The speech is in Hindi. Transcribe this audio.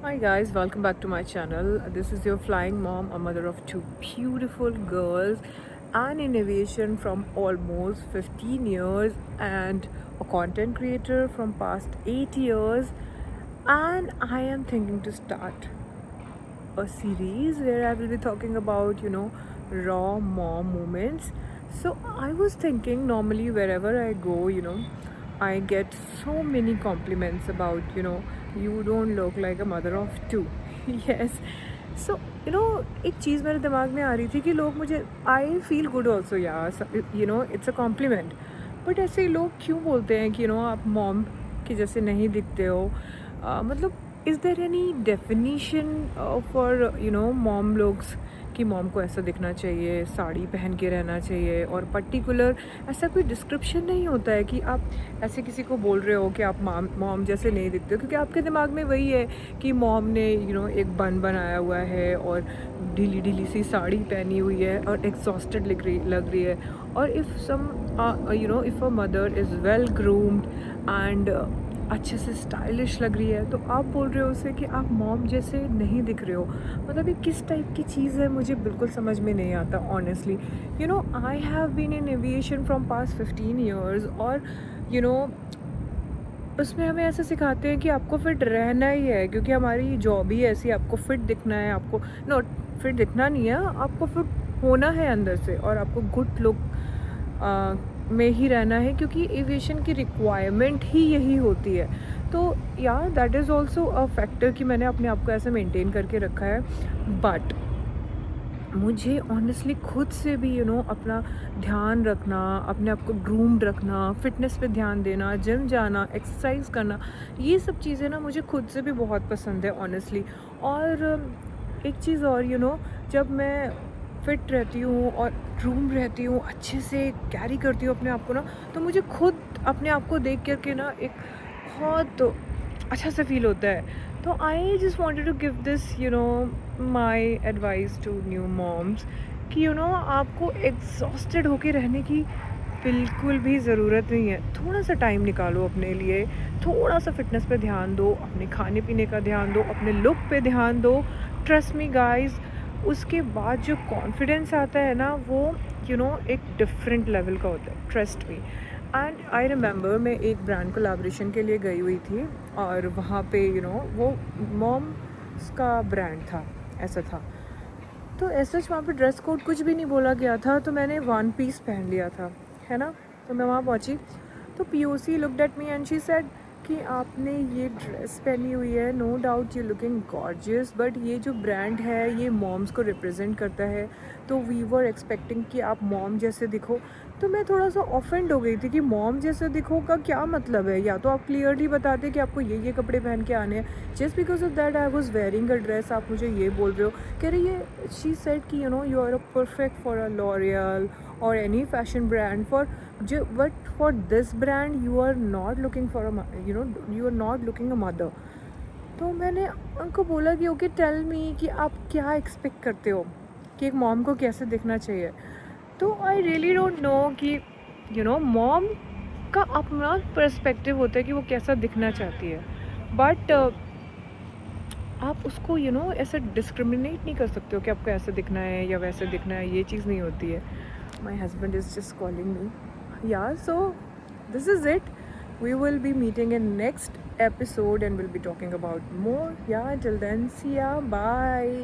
Hi guys, welcome back to my channel. This is your flying mom, a mother of two beautiful girls, an innovation from almost 15 years, and a content creator from past 8 years. And I am thinking to start a series where I will be talking about, raw mom moments. So I was thinking normally wherever I go, I get so many compliments about, you don't look like a mother of two. Yes. So, एक चीज़ मेरे दिमाग में आ रही थी कि लोग मुझे आई फील गुड ऑल्सो यार, इट्स अ कॉम्प्लीमेंट। बट ऐसे लोग क्यों बोलते हैं कि आप मॉम के जैसे नहीं दिखते हो। मतलब is there any definition for mom looks कि मॉम को ऐसा दिखना चाहिए, साड़ी पहन के रहना चाहिए, और पर्टिकुलर ऐसा कोई डिस्क्रिप्शन नहीं होता है कि आप ऐसे किसी को बोल रहे हो कि आप मॉम जैसे नहीं दिखते हो, क्योंकि आपके दिमाग में वही है कि मॉम ने एक बन बनाया हुआ है और ढीली ढीली सी साड़ी पहनी हुई है और एग्जॉस्टेड लग रही है। और if some if a mother is well groomed and अच्छे से स्टाइलिश लग रही है, तो आप बोल रहे हो उसे कि आप मॉम जैसे नहीं दिख रहे हो। मतलब ये किस टाइप की चीज़ है, मुझे बिल्कुल समझ में नहीं आता honestly. I have been in aviation from past 15 years, और यू नो उसमें हमें ऐसे सिखाते हैं कि आपको फिट रहना ही है, क्योंकि हमारी जॉब ही ऐसी, आपको फिट दिखना है। आपको नॉट फिट दिखना नहीं है, आपको फिट होना है अंदर से, और आपको गुड लुक में ही रहना है, क्योंकि एविएशन की रिक्वायरमेंट ही यही होती है। तो यार that is also a factor कि मैंने अपने आप को ऐसे मेंटेन करके रखा है। बट मुझे ऑनेस्टली खुद से भी अपना ध्यान रखना, अपने आप को ग्रूम्ड रखना, फिटनेस पे ध्यान देना, जिम जाना, एक्सरसाइज करना, ये सब चीज़ें ना मुझे खुद से भी बहुत पसंद है ऑनेस्टली। और एक चीज़ और, जब मैं फिट रहती हूँ और ग्रूम रहती हूँ, अच्छे से कैरी करती हूँ अपने आप को ना, तो मुझे खुद अपने आप को देख करके ना एक बहुत अच्छा सा फील होता है। तो I just wanted to give this my advice to new moms कि आपको एग्जॉस्टेड होके रहने की बिल्कुल भी ज़रूरत नहीं है। थोड़ा सा टाइम निकालो अपने लिए, थोड़ा सा फिटनेस पे ध्यान दो, अपने खाने पीने का ध्यान दो, अपने लुक पे ध्यान दो। ट्रस्ट मी गाइस, उसके बाद जो कॉन्फिडेंस आता है ना, वो एक डिफरेंट लेवल का होता है, trust me. And I remember मैं एक ब्रांड कोलैबोरेशन के लिए गई हुई थी, और वहाँ पे वो मॉम्स का ब्रांड था, ऐसा था। तो ऐसा वहाँ पे ड्रेस कोड कुछ भी नहीं बोला गया था, तो मैंने वन पीस पहन लिया था, है ना। तो मैं वहाँ पहुँची, तो POC looked at me and she said कि आपने ये ड्रेस पहनी हुई है, no doubt you looking gorgeous, but ये जो ब्रांड है ये मॉम्स को रिप्रेजेंट करता है, तो वी वर एक्सपेक्टिंग कि आप मॉम जैसे दिखो। तो मैं थोड़ा सा ऑफेंड हो गई थी कि मॉम जैसे दिखो का क्या मतलब है। या तो आप क्लियरली बताते कि आपको ये कपड़े पहन के आने हैं, just because of that I was wearing a dress आप मुझे ये बोल रहे हो। कह रही है, शी सेड कि you are a perfect for a L'Oréal or any fashion brand for but for this brand you are not looking for a you are not looking a mother। तो मैंने उनको बोला कि ओके टेल मी कि आप क्या एक्सपेक्ट करते हो कि एक मॉम को कैसे दिखना चाहिए। तो आई रियली डोंट नो कि मॉम का अपना पर्सपेक्टिव होता है कि वो कैसा दिखना चाहती है। बट आप उसको ऐसे डिस्क्रिमिनेट नहीं कर सकते हो कि आपको ऐसे दिखना है या वैसे दिखना है, ये चीज़ नहीं होती है। My husband is just calling me. Yeah, so this is it. We will be meeting in next episode and we'll be talking about more. Yeah, till then, see ya. Bye.